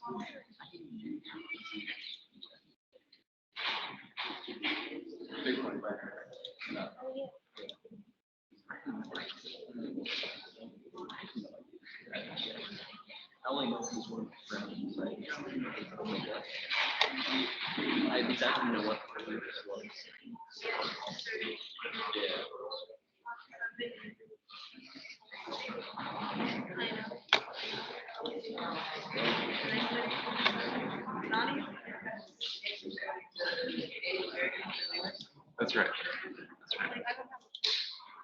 I only know these one friends, right? I exactly know what the group was. Yeah. That's right.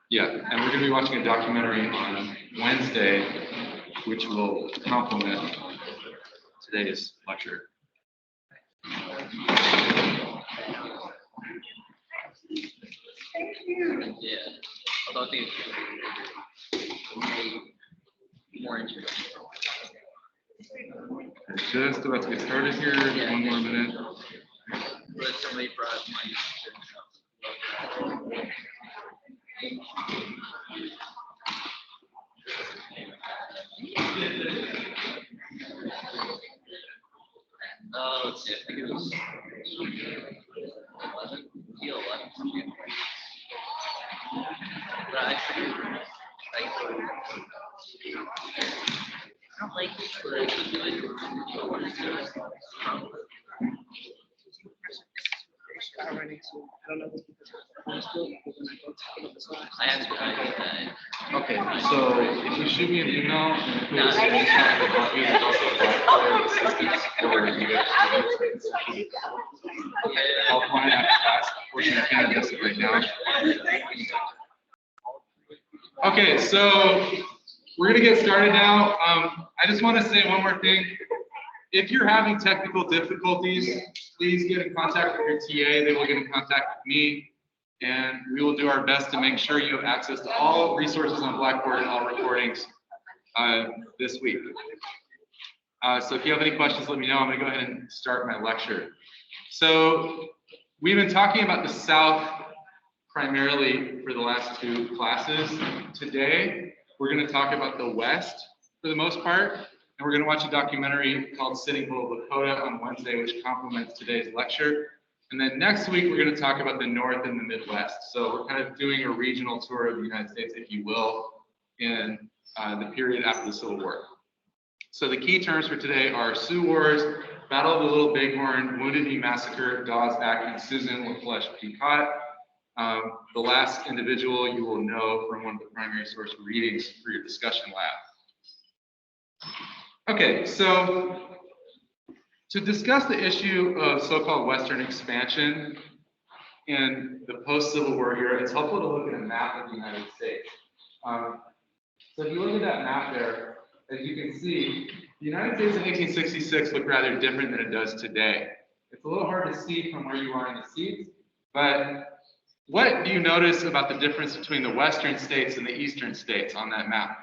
Yeah, and we're going to be watching a documentary on Wednesday, which will complement today's lecture. Yeah. Although I think it's more interesting. We're just about to get started here. Yeah. One more minute. But somebody brought my let's see, I think it was 11, 11. But I don't like this, but I could do it. I asked her how to do that. Okay, so if you shoot me an email and include a screenshot of the copy, there's also a Blackboard assistance for you guys. I'll point out class portion. I can't adjust it right now. Okay, so we're gonna get started now. I just want to say one more thing. If you're having technical difficulties, please get in contact with your TA. They will get in contact with me, and we will do our best to make sure you have access to all resources on Blackboard and all recordings this week. So if you have any questions, let me know. I'm going to go ahead and start my lecture. So we've been talking about the South primarily for the last two classes. Today, we're going to talk about the West for the most part. And we're going to watch a documentary called Sitting Bull Lakota on Wednesday, which complements today's lecture. And then next week, we're going to talk about the North and the Midwest. So we're kind of doing a regional tour of the United States, if you will, in the period after the Civil War. So the key terms for today are Sioux Wars, Battle of the Little Bighorn, Wounded Knee Massacre, Dawes Act, and Susan LaFleche Pequot. The last individual you will know from one of the primary source readings for your discussion lab. Okay, so to discuss the issue of so-called Western expansion in the post-Civil War era, it's helpful to look at a map of the United States. So if you look at that map there, as you can see, the United States in 1866 looked rather different than it does today. It's a little hard to see from where you are in the seats, but what do you notice about the difference between the Western states and the Eastern states on that map?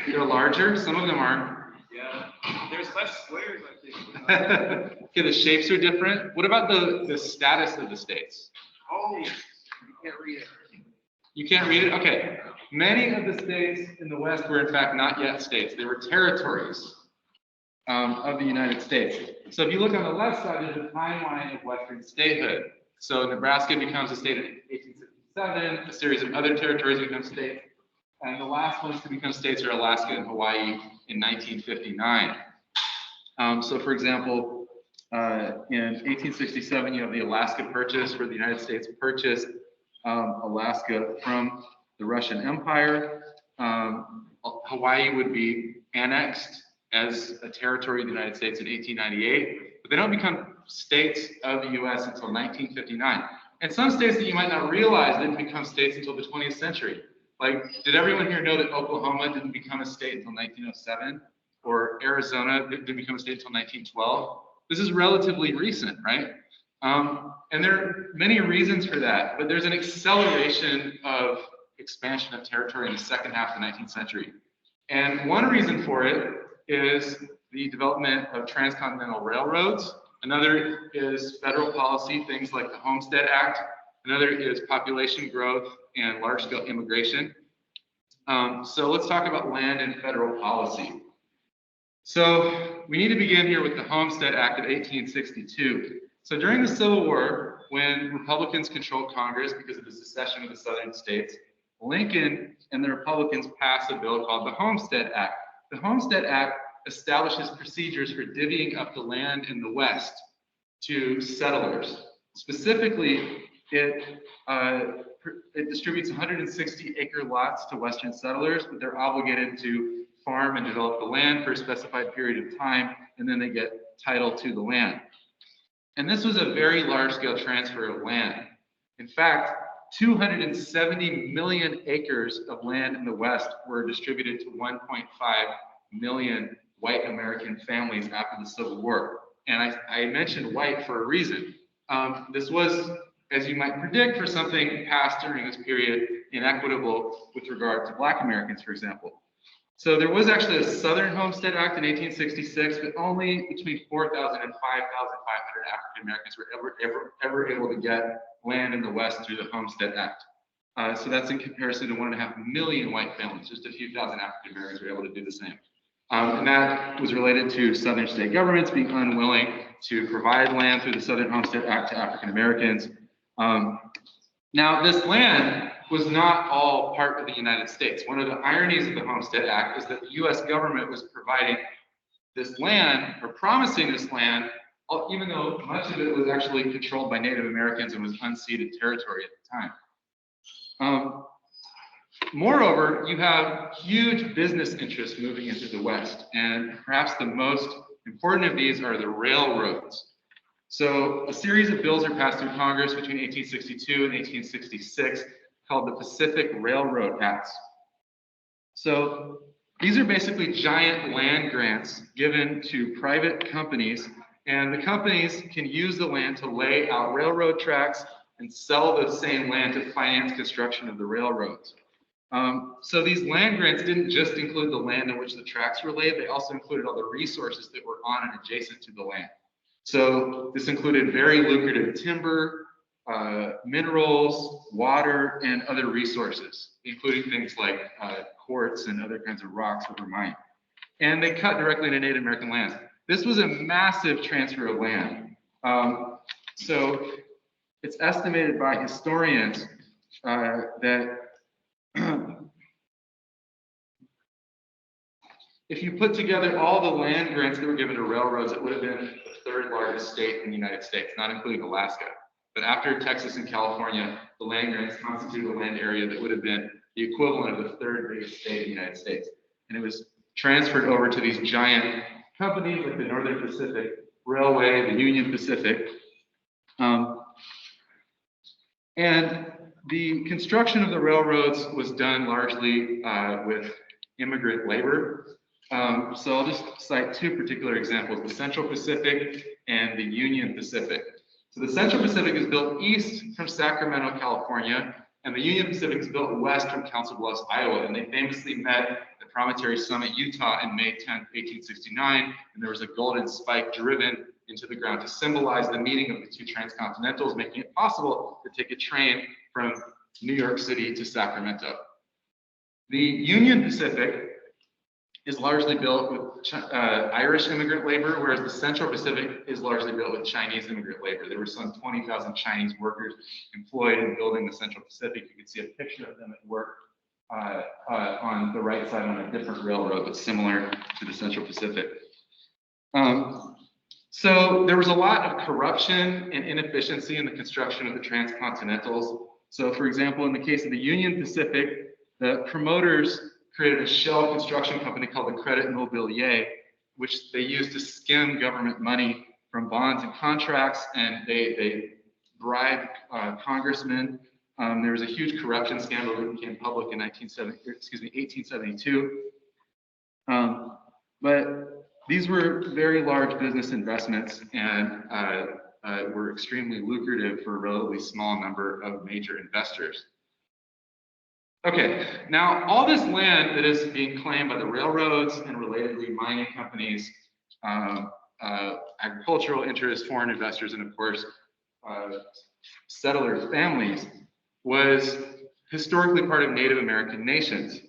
They're larger, some of them aren't. Yeah, there's less squares, I think. Okay, the shapes are different. What about the status of the states? Oh, you can't read it. You can't read it? Okay. Many of the states in the West were in fact not yet states. They were territories of the United States. So if you look on the left side, there's a timeline of Western statehood. So Nebraska becomes a state in 1867, a series of other territories become states, and the last ones to become states are Alaska and Hawaii in 1959. So for example, in 1867, you have the Alaska Purchase, where the United States purchased Alaska from the Russian Empire. Hawaii would be annexed as a territory of the United States in 1898, but they don't become states of the U.S. until 1959. And some states that you might not realize didn't become states until the 20th century. Like, did everyone here know that Oklahoma didn't become a state until 1907? Or Arizona didn't become a state until 1912? This is relatively recent, right? And there are many reasons for that, but there's an acceleration of expansion of territory in the second half of the 19th century. And one reason for it is the development of transcontinental railroads. Another is federal policy, things like the Homestead Act. Another is population growth and large-scale immigration. So let's talk about land and federal policy. So we need to begin here with the Homestead Act of 1862. So during the Civil War, when Republicans controlled Congress because of the secession of the southern states, Lincoln and the Republicans passed a bill called the Homestead Act. The Homestead Act establishes procedures for divvying up the land in the West to settlers. Specifically, it distributes 160-acre lots to Western settlers, but they're obligated to farm and develop the land for a specified period of time, and then they get title to the land. And this was a very large-scale transfer of land. In fact, 270 million acres of land in the West were distributed to 1.5 million white American families after the Civil War. And I mentioned white for a reason. This was, as you might predict, for something passed during this period, inequitable with regard to Black Americans, for example. So there was actually a Southern Homestead Act in 1866, but only between 4,000 and 5,500 African Americans were ever able to get land in the West through the Homestead Act. So that's in comparison to 1.5 million white families. Just a few thousand African Americans were able to do the same. And that was related to Southern state governments being unwilling to provide land through the Southern Homestead Act to African Americans. Now, this land was not all part of the United States. One of the ironies of the Homestead Act is that the US government was providing this land, or promising this land, even though much of it was actually controlled by Native Americans and was unceded territory at the time. Moreover, you have huge business interests moving into the West, and perhaps the most important of these are the railroads. So a series of bills are passed through Congress between 1862 and 1866 called the Pacific Railroad Acts. So these are basically giant land grants given to private companies, and the companies can use the land to lay out railroad tracks and sell the same land to finance construction of the railroads. So these land grants didn't just include the land in which the tracks were laid, they also included all the resources that were on and adjacent to the land. So this included very lucrative timber, minerals, water, and other resources, including things like quartz and other kinds of rocks that were mined. And they cut directly into Native American lands. This was a massive transfer of land. So it's estimated by historians that if you put together all the land grants that were given to railroads, it would have been the third largest state in the United States, not including Alaska. But after Texas and California, the land grants constituted a land area that would have been the equivalent of the third biggest state in the United States. And it was transferred over to these giant companies like the Northern Pacific Railway, the Union Pacific. And the construction of the railroads was done largely with immigrant labor. So I'll just cite two particular examples, the Central Pacific and the Union Pacific. So the Central Pacific is built east from Sacramento, California, and the Union Pacific is built west from Council Bluffs, Iowa. And they famously met at Promontory Summit, Utah in May 10, 1869, and there was a golden spike driven into the ground to symbolize the meeting of the two transcontinentals, making it possible to take a train from New York City to Sacramento. The Union Pacific is largely built with Irish immigrant labor, whereas the Central Pacific is largely built with Chinese immigrant labor. There were some 20,000 Chinese workers employed in building the Central Pacific. You can see a picture of them at work on the right side on a different railroad, but similar to the Central Pacific. So there was a lot of corruption and inefficiency in the construction of the transcontinentals. So for example, in the case of the Union Pacific, the promoters created a shell construction company called the Credit Mobilier, which they used to skim government money from bonds and contracts, and they bribed congressmen. There was a huge corruption scandal that became public in 1872. But these were very large business investments and were extremely lucrative for a relatively small number of major investors. Okay, now all this land that is being claimed by the railroads and relatedly mining companies, agricultural interests, foreign investors, and of course, settlers' families, was historically part of Native American nations.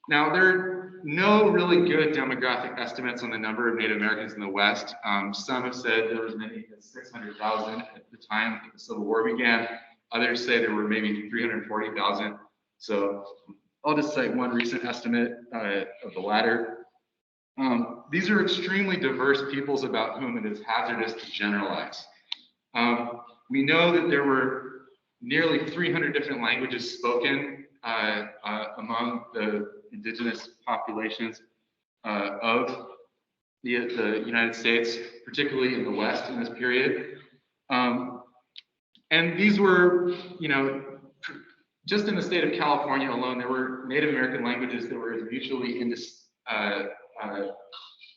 Now, there are no really good demographic estimates on the number of Native Americans in the West. Some have said there was many as 600,000 at the time that the Civil War began. Others say there were maybe 340,000. So I'll just cite one recent estimate of the latter. These are extremely diverse peoples about whom it is hazardous to generalize. We know that there were nearly 300 different languages spoken among the indigenous populations of the United States, particularly in the West in this period. And these were, you know, just in the state of California alone, there were Native American languages that were as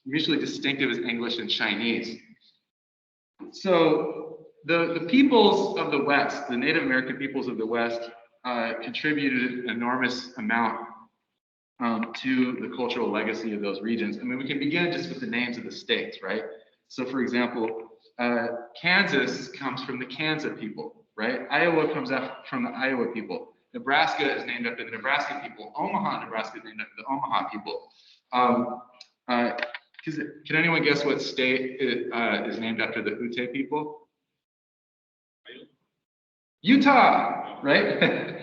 mutually distinctive as English and Chinese. So the peoples of the West, the Native American peoples of the West, contributed an enormous amount to the cultural legacy of those regions. I mean, we can begin just with the names of the states, right? So for example, Kansas comes from the Kansas people, right? Iowa comes out from the Iowa people. Nebraska is named after the Nebraska people. Omaha, Nebraska is named after the Omaha people. Can anyone guess what state is named after the Ute people? Utah, right?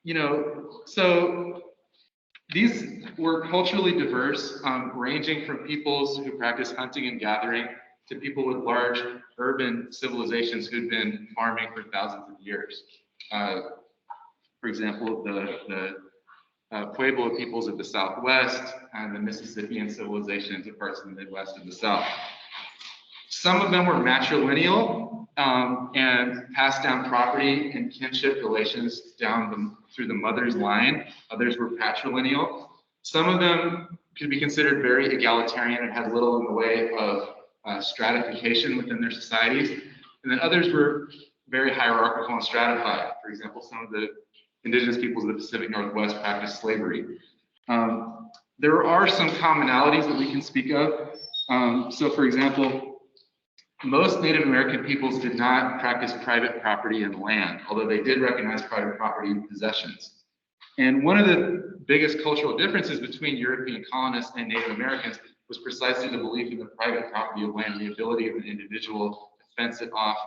You know, so these were culturally diverse, ranging from peoples who practice hunting and gathering to people with large urban civilizations who'd been farming for thousands of years. For example, the Pueblo peoples of the Southwest and the Mississippian civilizations of parts of the Midwest and the South. Some of them were matrilineal and passed down property and kinship relations down through the mother's line. Others were patrilineal. Some of them could be considered very egalitarian and had little in the way of stratification within their societies. And then others were very hierarchical and stratified. For example, some of the indigenous peoples of the Pacific Northwest practiced slavery. There are some commonalities that we can speak of. So for example, most Native American peoples did not practice private property and land, although they did recognize private property and possessions. And one of the biggest cultural differences between European colonists and Native Americans was precisely the belief in the private property of land, the ability of an individual to fence it off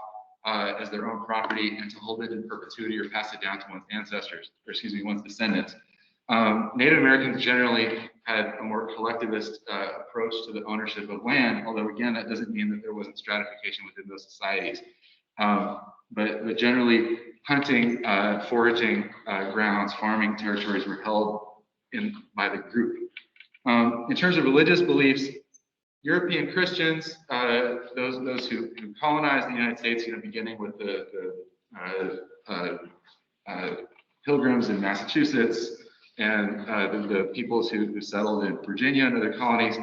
as their own property and to hold it in perpetuity or pass it down to one's ancestors, or excuse me, one's descendants. Native Americans generally had a more collectivist approach to the ownership of land, although again, that doesn't mean that there wasn't stratification within those societies. But generally, hunting, foraging grounds, farming territories were held by the group. In terms of religious beliefs, European Christians, those who colonized the United States, beginning with the Pilgrims in Massachusetts and the peoples who settled in Virginia and other colonies,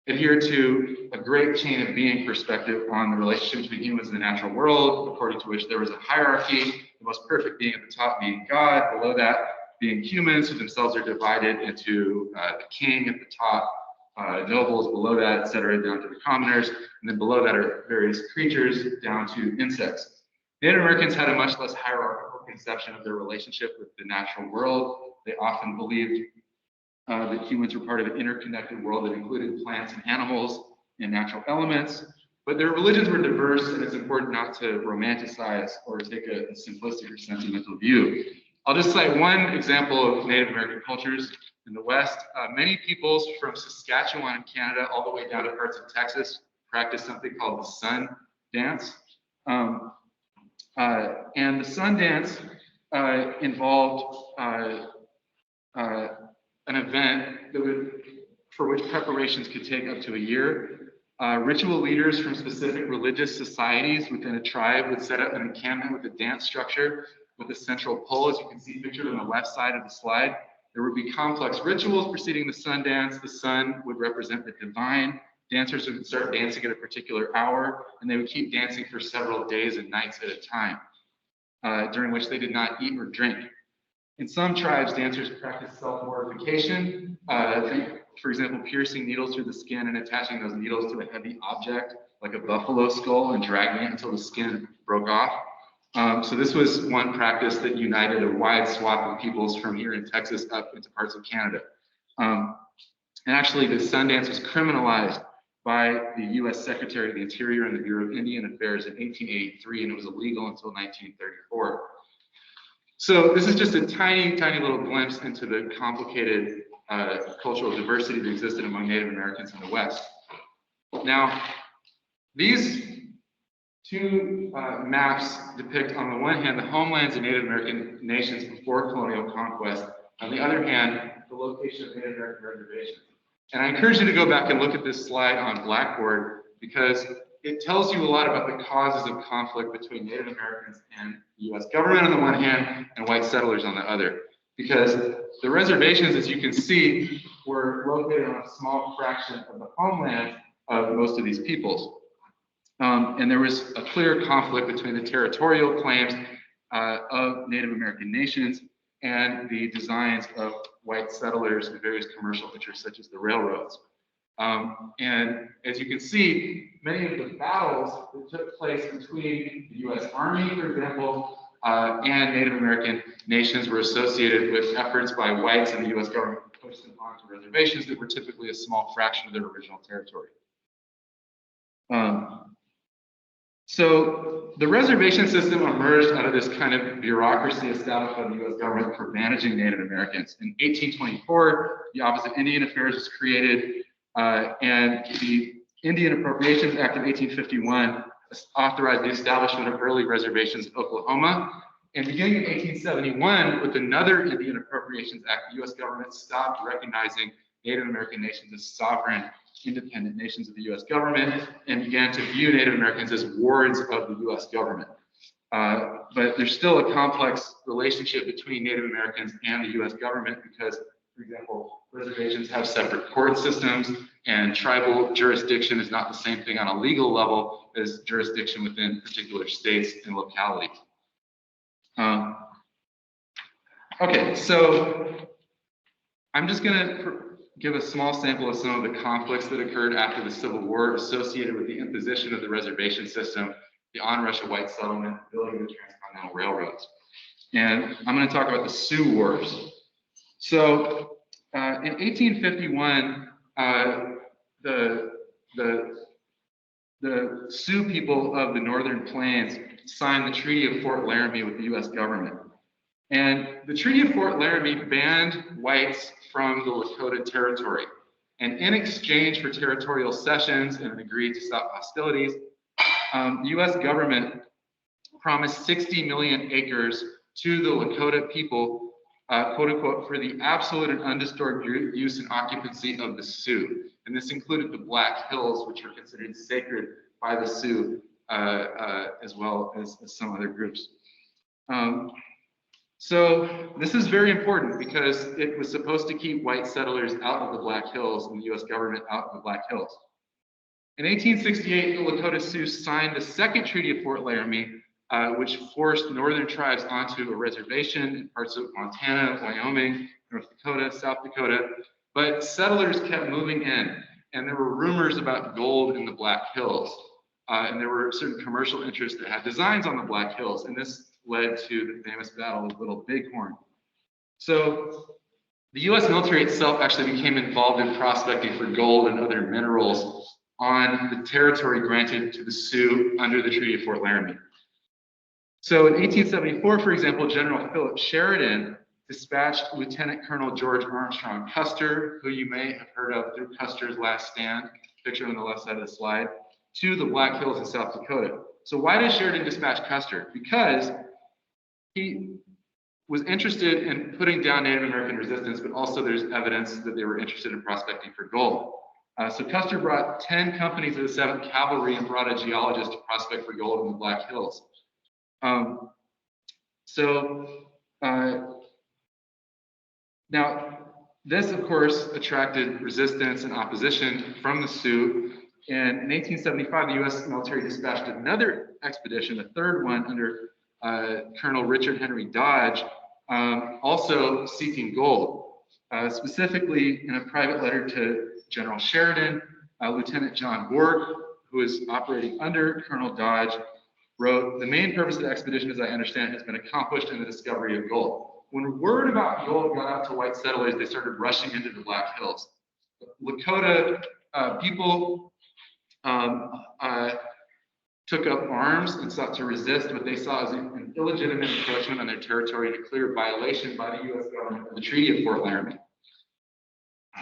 adhere to a great chain of being perspective on the relationship between humans and the natural world, according to which there was a hierarchy, the most perfect being at the top being God, below that being humans who themselves are divided into the king at the top, nobles below that, etc., down to the commoners, and then below that are various creatures down to insects. Native Americans had a much less hierarchical conception of their relationship with the natural world. They often believed that humans were part of an interconnected world that included plants and animals and natural elements, but their religions were diverse, and it's important not to romanticize or take a simplistic or sentimental view. I'll just cite one example of Native American cultures in the West. Many peoples from Saskatchewan in Canada all the way down to parts of Texas practice something called the sun dance. And the sun dance involved an event for which preparations could take up to a year. Ritual leaders from specific religious societies within a tribe would set up an encampment with a dance structure with a central pole, as you can see pictured on the left side of the slide. There would be complex rituals preceding the sun dance. The sun would represent the divine. Dancers would start dancing at a particular hour, and they would keep dancing for several days and nights at a time, during which they did not eat or drink. In some tribes, dancers practiced self-mortification, for example, piercing needles through the skin and attaching those needles to a heavy object, like a buffalo skull, and dragging it until the skin broke off. So this was one practice that united a wide swath of peoples from here in Texas up into parts of Canada. And actually, the Sundance was criminalized by the U.S. Secretary of the Interior and the Bureau of Indian Affairs in 1883, and it was illegal until 1934. So this is just a tiny, tiny little glimpse into the complicated cultural diversity that existed among Native Americans in the West. Now, these two maps depict, on the one hand, the homelands of Native American nations before colonial conquest. On the other hand, the location of Native American reservations. And I encourage you to go back and look at this slide on Blackboard because it tells you a lot about the causes of conflict between Native Americans and the U.S. government on the one hand and white settlers on the other. Because the reservations, as you can see, were located on a small fraction of the homeland of most of these peoples. And there was a clear conflict between the territorial claims of Native American nations and the designs of white settlers and various commercial interests such as the railroads. And as you can see, many of the battles that took place between the U.S. Army, for example, and Native American nations were associated with efforts by whites and the U.S. government to push them onto reservations that were typically a small fraction of their original territory. So the reservation system emerged out of this kind of bureaucracy established by the U.S. government for managing Native Americans. In 1824, the Office of Indian Affairs was created, and the Indian Appropriations Act of 1851 authorized the establishment of early reservations in Oklahoma. And beginning in 1871, with another Indian Appropriations Act, the U.S. government stopped recognizing Native American nations as sovereign, independent nations of the U.S. government and began to view Native Americans as wards of the U.S. government. But there's still a complex relationship between Native Americans and the U.S. government because, for example, reservations have separate court systems and tribal jurisdiction is not the same thing on a legal level as jurisdiction within particular states and localities. Okay, so I'm just going to give a small sample of some of the conflicts that occurred after the Civil War associated with the imposition of the reservation system, the onrush of white settlement, building the transcontinental railroads. And I'm going to talk about the Sioux Wars. So in 1851, the Sioux people of the Northern Plains signed the Treaty of Fort Laramie with the U.S. government. And the Treaty of Fort Laramie banned whites from the Lakota Territory. And in exchange for territorial cessions and an agreed to stop hostilities, the U.S. government promised 60 million acres to the Lakota people, quote unquote, for the absolute and undisturbed use and occupancy of the Sioux. And this included the Black Hills, which are considered sacred by the Sioux, as well as some other groups. So this is very important because it was supposed to keep white settlers out of the Black Hills and the U.S. government out of the Black Hills. In 1868, the Lakota Sioux signed the second Treaty of Fort Laramie, which forced northern tribes onto a reservation in parts of Montana, Wyoming, North Dakota, South Dakota. But settlers kept moving in, and there were rumors about gold in the Black Hills. And there were certain commercial interests that had designs on the Black Hills, and this led to the famous Battle of Little Bighorn. So the U.S. military itself actually became involved in prospecting for gold and other minerals on the territory granted to the Sioux under the Treaty of Fort Laramie. So in 1874, for example, General Philip Sheridan dispatched Lieutenant Colonel George Armstrong Custer, who you may have heard of through Custer's Last Stand, picture on the left side of the slide, to the Black Hills in South Dakota. So why did Sheridan dispatch Custer? Because he was interested in putting down Native American resistance, but also there's evidence that they were interested in prospecting for gold. So Custer brought 10 companies of the 7th Cavalry and brought a geologist to prospect for gold in the Black Hills. Now, this, of course, attracted resistance and opposition from the Sioux. And in 1875, the U.S. military dispatched another expedition, the third one under Colonel Richard Henry Dodge, also seeking gold. Specifically, in a private letter to General Sheridan, Lieutenant John Borg, who was operating under Colonel Dodge, wrote, "The main purpose of the expedition, as I understand it, has been accomplished in the discovery of gold. When word about gold got out to white settlers, they started rushing into the Black Hills. Lakota people took up arms and sought to resist what they saw as an illegitimate encroachment on their territory and a clear violation by the U.S. government of the Treaty of Fort Laramie.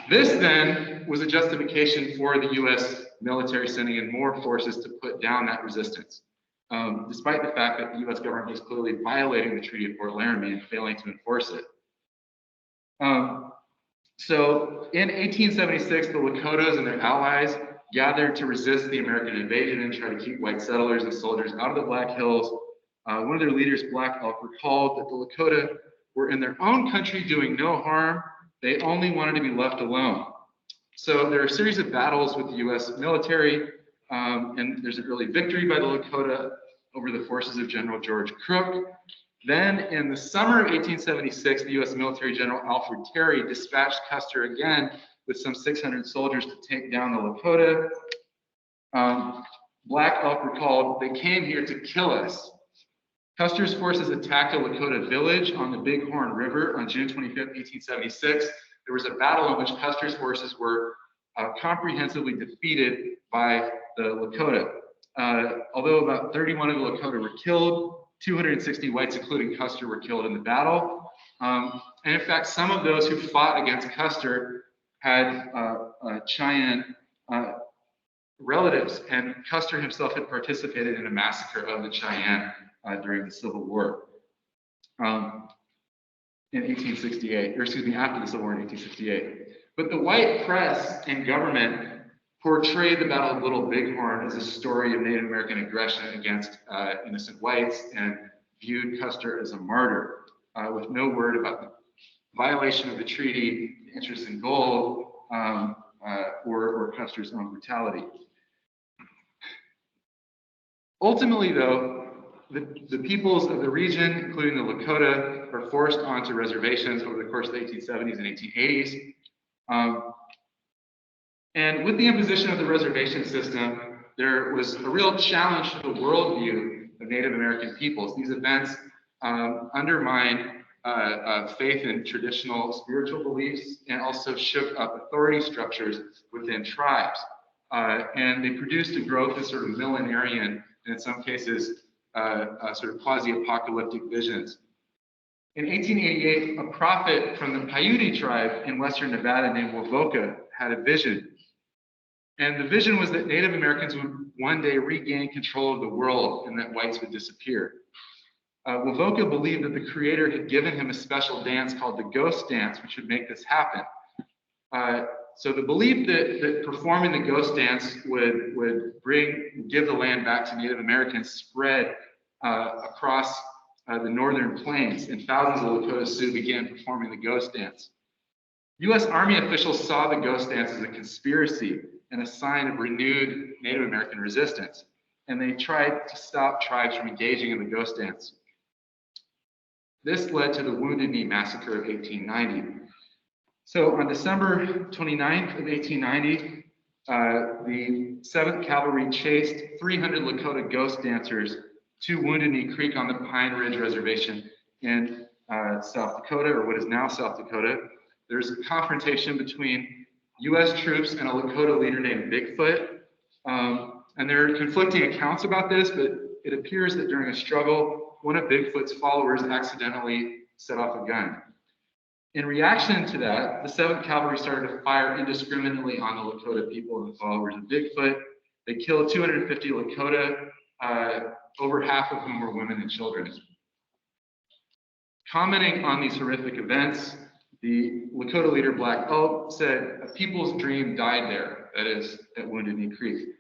This then was a justification for the U.S. military sending in more forces to put down that resistance, despite the fact that the U.S. government was clearly violating the Treaty of Fort Laramie and failing to enforce it. So in 1876, the Lakotas and their allies gathered to resist the American invasion and try to keep white settlers and soldiers out of the Black Hills. One of their leaders, Black Elk, recalled that the Lakota were in their own country doing no harm. They only wanted to be left alone. So there are a series of battles with the U.S. military, and there's an early victory by the Lakota over the forces of General George Crook. Then in the summer of 1876, the U.S. military general Alfred Terry dispatched Custer again with some 600 soldiers to take down the Lakota. Black Elk recalled, "They came here to kill us." Custer's forces attacked a Lakota village on the Bighorn River on June 25, 1876. There was a battle in which Custer's forces were comprehensively defeated by the Lakota. Although about 31 of the Lakota were killed, 260 whites, including Custer, were killed in the battle. And in fact, some of those who fought against Custer had Cheyenne relatives, and Custer himself had participated in a massacre of the Cheyenne during the Civil War in 1868, or excuse me, after the Civil War in 1868. But the white press and government portrayed the Battle of Little Bighorn as a story of Native American aggression against innocent whites and viewed Custer as a martyr, with no word about the violation of the treaty, interest in gold, or Custer's own brutality. Ultimately, though, the peoples of the region, including the Lakota, are forced onto reservations over the course of the 1870s and 1880s. And with the imposition of the reservation system, there was a real challenge to the worldview of Native American peoples. These events undermined faith in traditional spiritual beliefs and also shook up authority structures within tribes. And they produced a growth in sort of millenarian, and in some cases, sort of quasi-apocalyptic visions. In 1888, a prophet from the Paiute tribe in western Nevada named Wovoka had a vision. And the vision was that Native Americans would one day regain control of the world and that whites would disappear. Wovoka believed that the Creator had given him a special dance called the ghost dance, which would make this happen. So the belief that performing the ghost dance would give the land back to Native Americans spread across the northern plains, and thousands of Lakota Sioux began performing the ghost dance. U.S. Army officials saw the ghost dance as a conspiracy and a sign of renewed Native American resistance, and they tried to stop tribes from engaging in the ghost dance. This led to the Wounded Knee Massacre of 1890. So on December 29th of 1890, the 7th Cavalry chased 300 Lakota ghost dancers to Wounded Knee Creek on the Pine Ridge Reservation in South Dakota, or what is now South Dakota. There's a confrontation between U.S. troops and a Lakota leader named Bigfoot. And there are conflicting accounts about this, but it appears that during a struggle, one of Bigfoot's followers accidentally set off a gun. In reaction to that, the 7th Cavalry started to fire indiscriminately on the Lakota people and the followers of Bigfoot. They killed 250 Lakota, over half of whom were women and children. Commenting on these horrific events, the Lakota leader Black Elk said, "A people's dream died there," that is, at Wounded Knee Creek.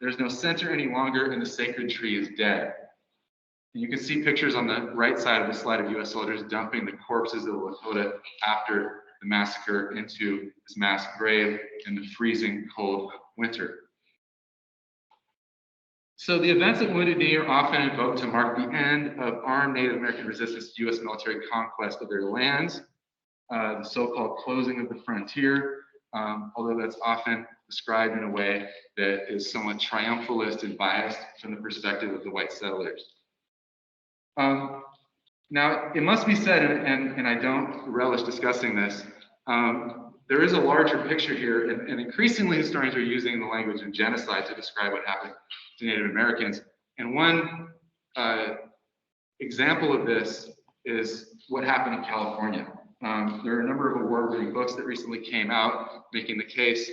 "There's no center any longer, and the sacred tree is dead." And you can see pictures on the right side of the slide of U.S. soldiers dumping the corpses of the Lakota after the massacre into this mass grave in the freezing cold winter. So the events at Wounded Knee are often invoked to mark the end of armed Native American resistance to U.S. military conquest of their lands, the so-called closing of the frontier, although that's often described in a way that is somewhat triumphalist and biased from the perspective of the white settlers. Now, it must be said, and I don't relish discussing this, there is a larger picture here, and increasingly historians are using the language of genocide to describe what happened to Native Americans. And one example of this is what happened in California. There are a number of award-winning books that recently came out making the case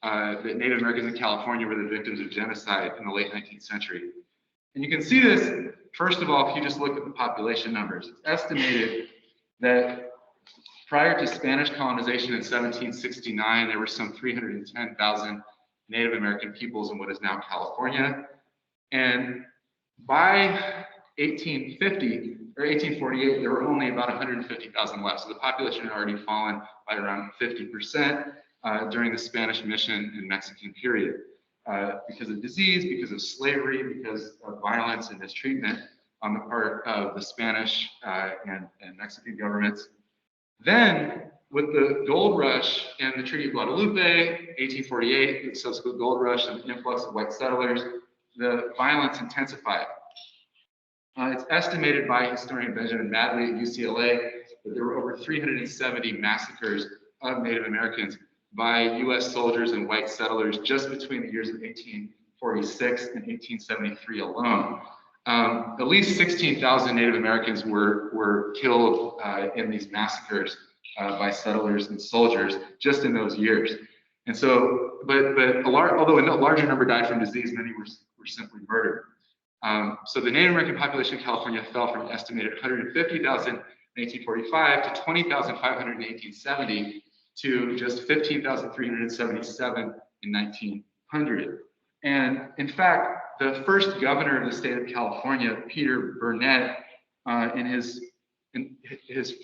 that Native Americans in California were the victims of genocide in the late 19th century. And you can see this, first of all, if you just look at the population numbers. It's estimated that prior to Spanish colonization in 1769, there were some 310,000 Native American peoples in what is now California. And by 1850 or 1848, there were only about 150,000 left. So the population had already fallen by around 50% during the Spanish mission and Mexican period. Because of disease, because of slavery, because of violence and mistreatment on the part of the Spanish and Mexican governments. Then, with the gold rush and the Treaty of Guadalupe, 1848, the subsequent gold rush and the influx of white settlers, the violence intensified. It's estimated by historian Benjamin Madley at UCLA that there were over 370 massacres of Native Americans by US soldiers and white settlers just between the years of 1846 and 1873 alone. At least 16,000 Native Americans were killed in these massacres by settlers and soldiers just in those years. And so, although a larger number died from disease, many were simply murdered. So the Native American population in California fell from an estimated 150,000 in 1845 to 20,500 in 1870 to just 15,377 in 1900. And in fact, the first governor of the state of California, Peter Burnett, in his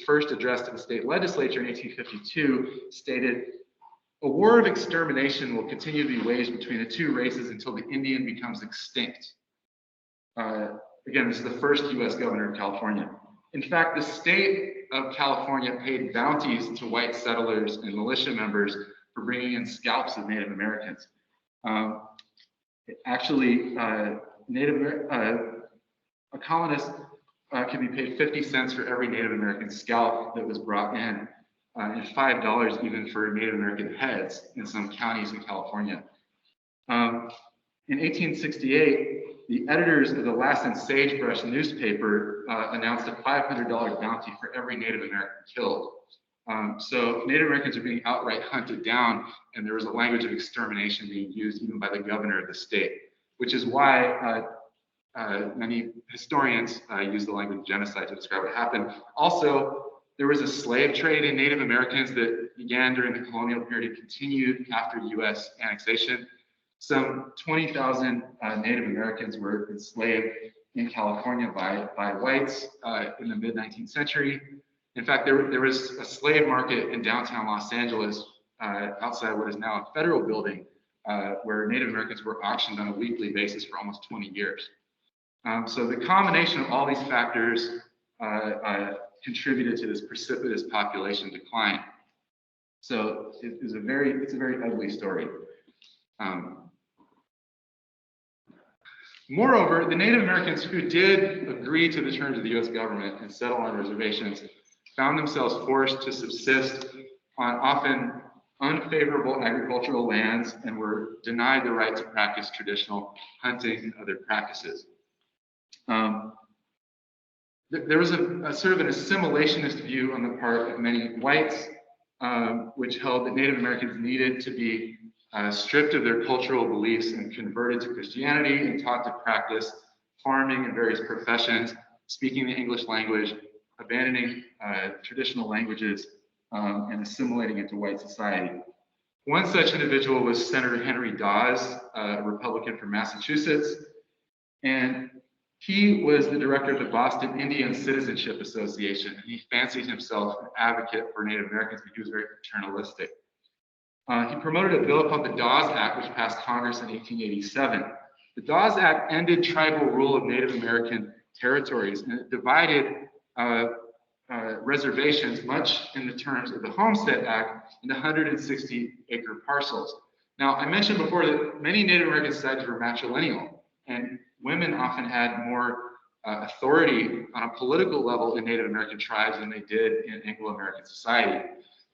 first address to the state legislature in 1852, stated, "A war of extermination will continue to be waged between the two races until the Indian becomes extinct." Again, this is the first US governor of California. In fact, the state of California paid bounties to white settlers and militia members for bringing in scalps of Native Americans. Actually, a colonist could be paid 50 cents for every Native American scalp that was brought in, and $5 even for Native American heads in some counties in California. In 1868, the editors of the Lassen Sagebrush newspaper announced a $500 bounty for every Native American killed. So Native Americans are being outright hunted down, and there was a language of extermination being used even by the governor of the state, which is why many historians use the language genocide to describe what happened. Also, there was a slave trade in Native Americans that began during the colonial period and continued after US annexation. Some 20,000 Native Americans were enslaved in California by whites in the mid-19th century. In fact, there was a slave market in downtown Los Angeles outside what is now a federal building where Native Americans were auctioned on a weekly basis for almost 20 years. So the combination of all these factors contributed to this precipitous population decline. So it's a very ugly story. Moreover, the Native Americans who did agree to the terms of the US government and settle on reservations found themselves forced to subsist on often unfavorable agricultural lands and were denied the right to practice traditional hunting and other practices. There was a sort of an assimilationist view on the part of many whites, which held that Native Americans needed to be stripped of their cultural beliefs and converted to Christianity and taught to practice farming and various professions, speaking the English language, abandoning traditional languages, and assimilating into white society. One such individual was Senator Henry Dawes, a Republican from Massachusetts, and he was the director of the Boston Indian Citizenship Association, and he fancied himself an advocate for Native Americans, but he was very paternalistic. He promoted a bill called the Dawes Act, which passed Congress in 1887. The Dawes Act ended tribal rule of Native American territories, and it divided reservations, much in the terms of the Homestead Act, into 160-acre parcels. Now, I mentioned before that many Native American societies were matrilineal, and women often had more authority on a political level in Native American tribes than they did in Anglo-American society.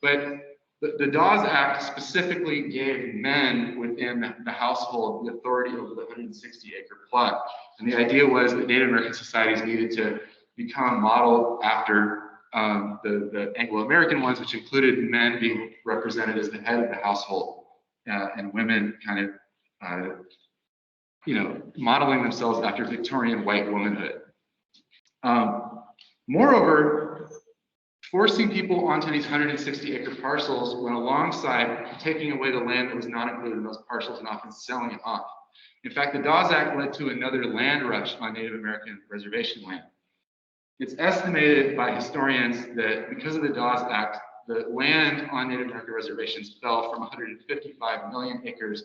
But the Dawes Act specifically gave men within the household the authority over the 160-acre plot. And the idea was that Native American societies needed to become modeled after the Anglo-American ones, which included men being represented as the head of the household and women kind of, modeling themselves after Victorian white womanhood. Moreover, forcing people onto these 160-acre parcels went alongside taking away the land that was not included in those parcels and often selling it off. In fact, the Dawes Act led to another land rush on Native American reservation land. It's estimated by historians that because of the Dawes Act, the land on Native American reservations fell from 155 million acres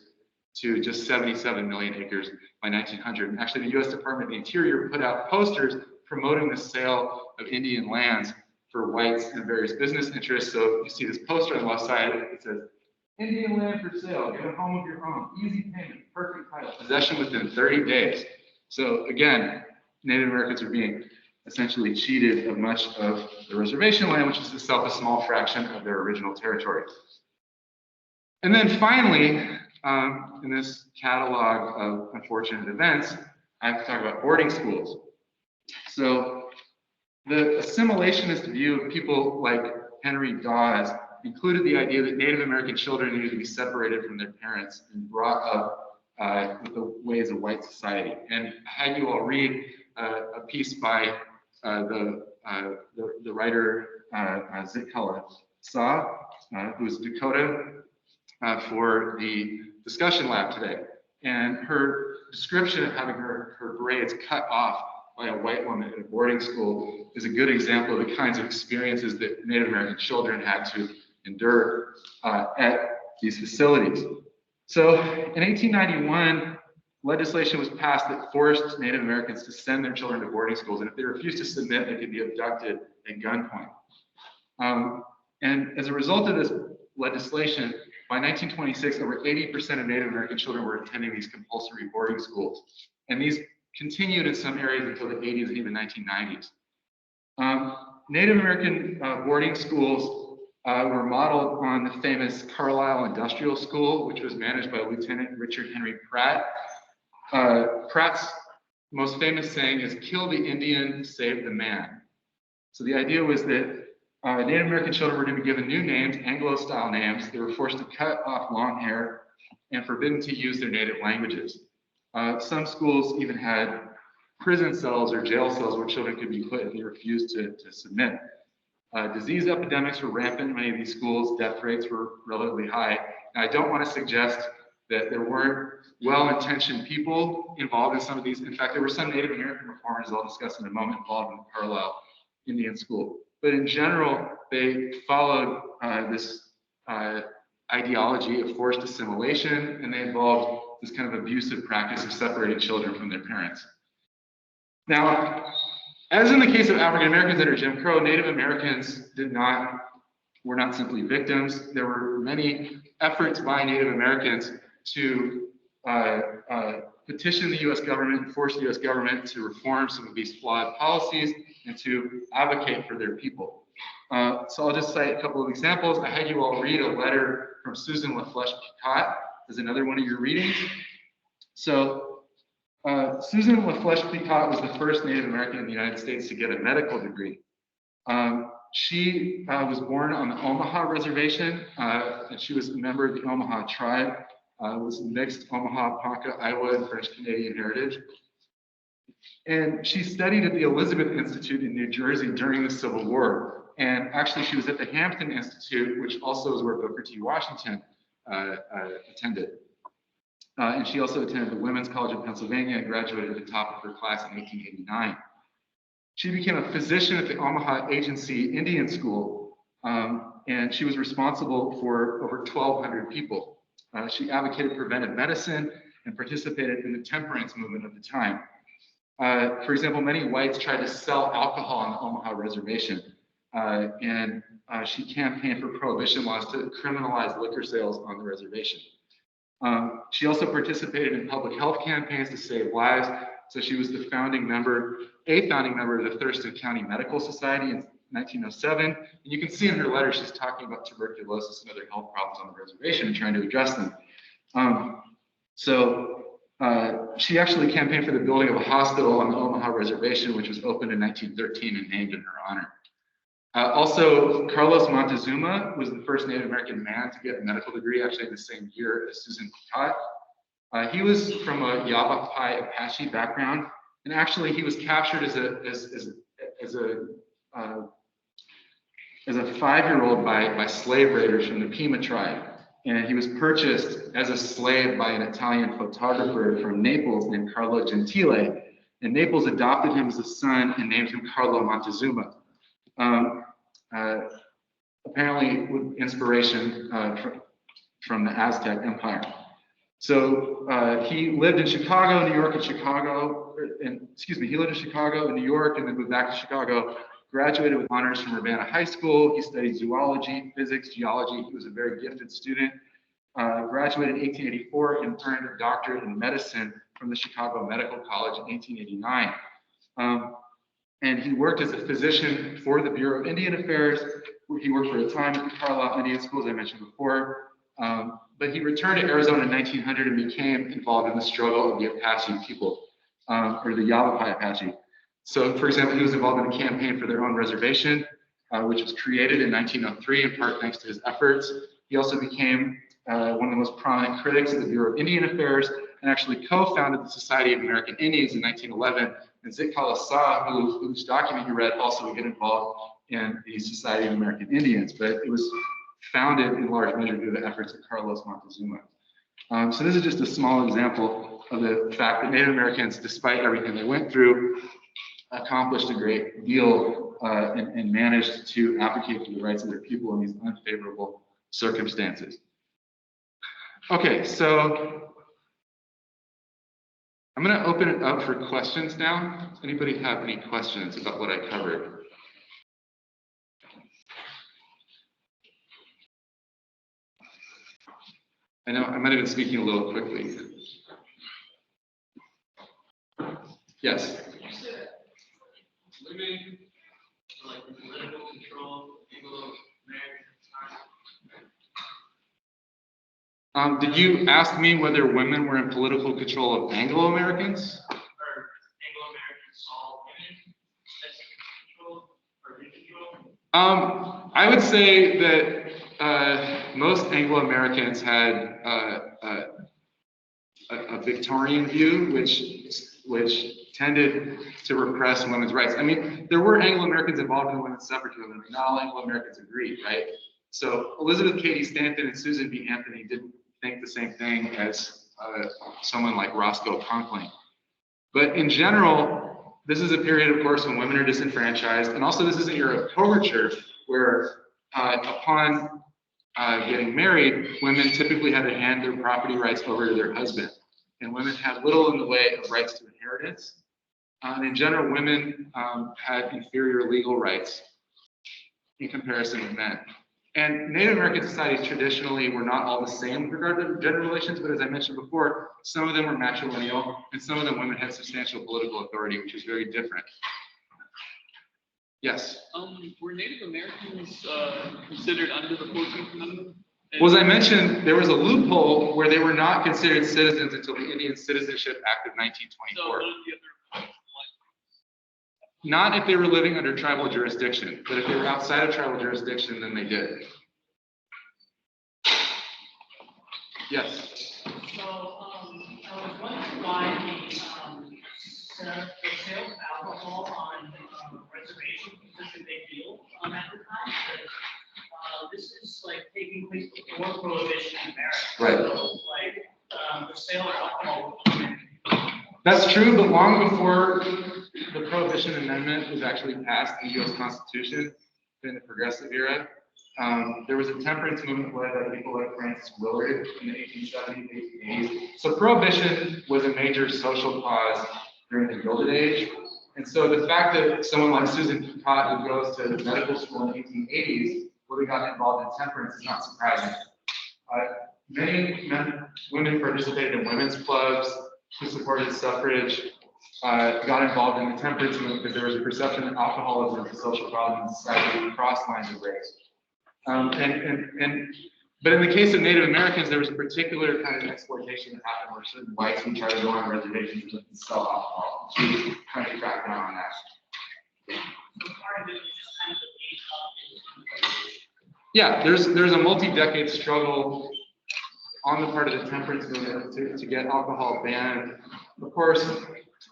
to just 77 million acres by 1900. And actually, the U.S. Department of the Interior put out posters promoting the sale of Indian lands for whites and various business interests. So you see this poster on the left side, it says, Indian land for sale, get a home of your own, easy payment, perfect title, possession within 30 days. So again, Native Americans are being essentially cheated of much of the reservation land, which is itself a small fraction of their original territory. And then finally, in this catalog of unfortunate events, I have to talk about boarding schools. So the assimilationist view of people like Henry Dawes included the idea that Native American children needed to be separated from their parents and brought up with the ways of white society. And I had you all read a piece by the writer Zitkala Sa, who's Dakota, for the discussion lab today. And her description of having her braids cut off by a white woman at a boarding school is a good example of the kinds of experiences that Native American children had to endure at these facilities. So in 1891, legislation was passed that forced Native Americans to send their children to boarding schools, and if they refused to submit, they could be abducted at gunpoint. And as a result of this legislation, by 1926, over 80% of Native American children were attending these compulsory boarding schools. And these continued in some areas until the 80s and even 1990s. Native American boarding schools were modeled on the famous Carlisle Industrial School, which was managed by Lieutenant Richard Henry Pratt. Pratt's most famous saying is, "Kill the Indian, save the man." So the idea was that Native American children were to be given new names, Anglo-style names. They were forced to cut off long hair and forbidden to use their native languages. Some schools even had prison cells or jail cells where children could be put if they refused to submit. Disease epidemics were rampant in many of these schools. Death rates were relatively high. And I don't want to suggest that there weren't well-intentioned people involved in some of these. In fact, there were some Native American reformers, I'll discuss in a moment, involved in the Carlisle Indian School. But in general, they followed this ideology of forced assimilation, and they involved this kind of abusive practice of separating children from their parents. Now, as in the case of African Americans under Jim Crow, Native Americans were not simply victims. There were many efforts by Native Americans to petition the U.S. government and force the U.S. government to reform some of these flawed policies and to advocate for their people. So I'll just cite a couple of examples. I had you all read a letter from Susan LaFlesche Picotte as another one of your readings. So Susan LaFlesche Picotte was the first Native American in the United States to get a medical degree. She was born on the Omaha Reservation, and she was a member of the Omaha tribe. It was mixed Omaha, Ponca, Iowa, and French Canadian heritage. And she studied at the Elizabeth Institute in New Jersey during the Civil War. And actually, she was at the Hampton Institute, which also is where Booker T. Washington attended. And she also attended the Women's College of Pennsylvania and graduated at the top of her class in 1889. She became a physician at the Omaha Agency Indian School, and she was responsible for over 1,200 people. She advocated preventive medicine and participated in the temperance movement of the time. For example, many whites tried to sell alcohol on the Omaha Reservation, and she campaigned for prohibition laws to criminalize liquor sales on the reservation. She also participated in public health campaigns to save lives. So she was the a founding member of the Thurston County Medical Society in 1907. And you can see in her letter, she's talking about tuberculosis and other health problems on the reservation and trying to address them. She actually campaigned for the building of a hospital on the Omaha Reservation, which was opened in 1913 and named in her honor. Also, Carlos Montezuma was the first Native American man to get a medical degree, actually in the same year as Susan Picotte. He was from a Yavapai Apache background, and actually he was captured as a 5-year-old by slave raiders from the Pima tribe. And he was purchased as a slave by an Italian photographer from Naples named Carlo Gentile. And Naples adopted him as a son and named him Carlo Montezuma. Apparently with inspiration from the Aztec Empire. So he lived in Chicago, New York, he lived in Chicago and New York, and then moved back to Chicago. Graduated with honors from Urbana High School. He studied zoology, physics, geology. He was a very gifted student. Graduated in 1884 and earned a doctorate in medicine from the Chicago Medical College in 1889. And he worked as a physician for the Bureau of Indian Affairs. He worked for a time at the Carlisle Indian School, as I mentioned before. But he returned to Arizona in 1900 and became involved in the struggle of the Apache people, or the Yavapai Apache. So, for example, he was involved in a campaign for their own reservation, which was created in 1903, in part thanks to his efforts. He also became one of the most prominent critics of the Bureau of Indian Affairs, and actually co-founded the Society of American Indians in 1911. And Zitkala Sa, whose document you read, also would get involved in the Society of American Indians, but it was founded in large measure due to the efforts of Carlos Montezuma. So this is just a small example of the fact that Native Americans, despite everything they went through, accomplished a great deal and managed to advocate for the rights of their people in these unfavorable circumstances. Okay, so I'm going to open it up for questions now. Does anybody have any questions about what I covered? I know I might have been speaking a little quickly. Yes. You said women, like political control, Anglo-American time. Did you ask me whether women were in political control of Anglo-Americans? Or Anglo-Americans saw women as control or in control? I would say that most Anglo-Americans had a Victorian view, which tended to repress women's rights. I mean, there were Anglo-Americans involved in the women's suffrage movement, but not all Anglo-Americans agreed, right? So Elizabeth Cady Stanton and Susan B. Anthony didn't think the same thing as someone like Roscoe Conkling. But in general, this is a period, of course, when women are disenfranchised, and also this is an era of coverture where upon getting married, women typically had to hand their property rights over to their husband, and women had little in the way of rights to inheritance. And in general, women had inferior legal rights in comparison with men. And Native American societies traditionally were not all the same with regard to gender relations, but as I mentioned before, some of them were matrilineal, and some of them women had substantial political authority, which was very different. Yes? Were Native Americans considered under the 14th Amendment? Well, as I mentioned, there was a loophole where they were not considered citizens until the Indian Citizenship Act of 1924. So none of the other Not if they were living under tribal jurisdiction, but if they were outside of tribal jurisdiction, then they did. Yes? So, I was wondering why the sale of alcohol on reservations was such a big deal at the time. But, this is like taking place before Prohibition in America. Right. So, like, the sale of alcohol. That's true, but long before the Prohibition Amendment was actually passed in the U.S. Constitution in the Progressive era, there was a temperance movement led by people like Francis Willard in the 1870s, 1880s. So Prohibition was a major social cause during the Gilded Age. And so the fact that someone like Susan Picotte, who goes to medical school in the 1880s, really got involved in temperance is not surprising. women participated in women's clubs, who supported suffrage, got involved in the temperance movement because there was a perception that alcoholism was a social problem in society that crossed lines of race. But in the case of Native Americans, there was a particular kind of exploitation that happened where certain whites would try to go on reservations and sell alcohol. She kind of cracked down on that. So part of it was just kind of the age of Yeah, there's a multi-decade struggle on the part of the temperance movement to get alcohol banned. Of course,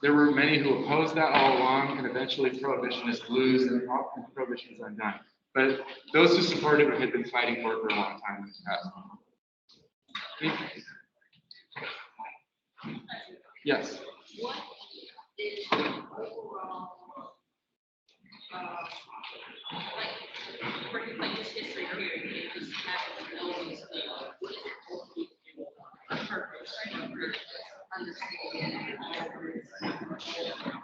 there were many who opposed that all along, and eventually prohibitionists lose and prohibition is undone. But those who supported it had been fighting for it for a long time in the past. Yes. What is the overall, like just history or here, just have to know these what is the purpose, understanding.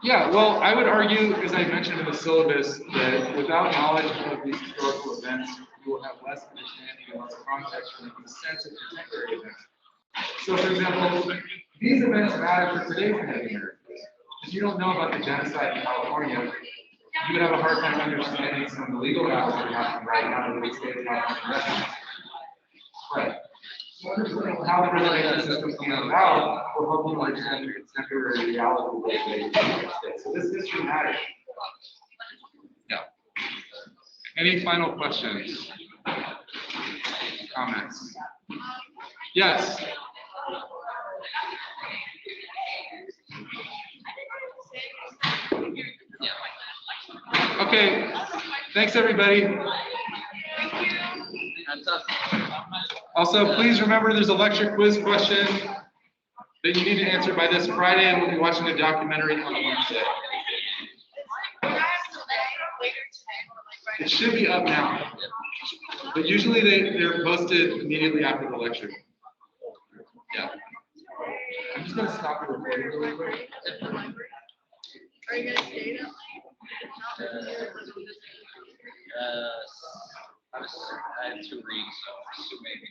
Yeah, well, I would argue, as I mentioned in the syllabus, that without knowledge of these historical events, you will have less understanding and less context for making sense of contemporary events. So, for example, these events matter for today's Native Americans. If you don't know about the genocide in California, you would have a hard time understanding some of the legal battles that are happening right now in the state of California. Right. So understanding how the reservation system came about will help you understand the contemporary reality of the United States. So this history matters. Yeah. Any final questions? Comments? Yes. Okay. Thanks, everybody. Also, please remember there's a lecture quiz question that you need to answer by this Friday, and we'll be watching a documentary on Wednesday. It should be up now, but usually they're posted immediately after the lecture. Yeah. I'm just going to stop the recording really quick. Are you gonna stay down? I had 2 reads, so maybe.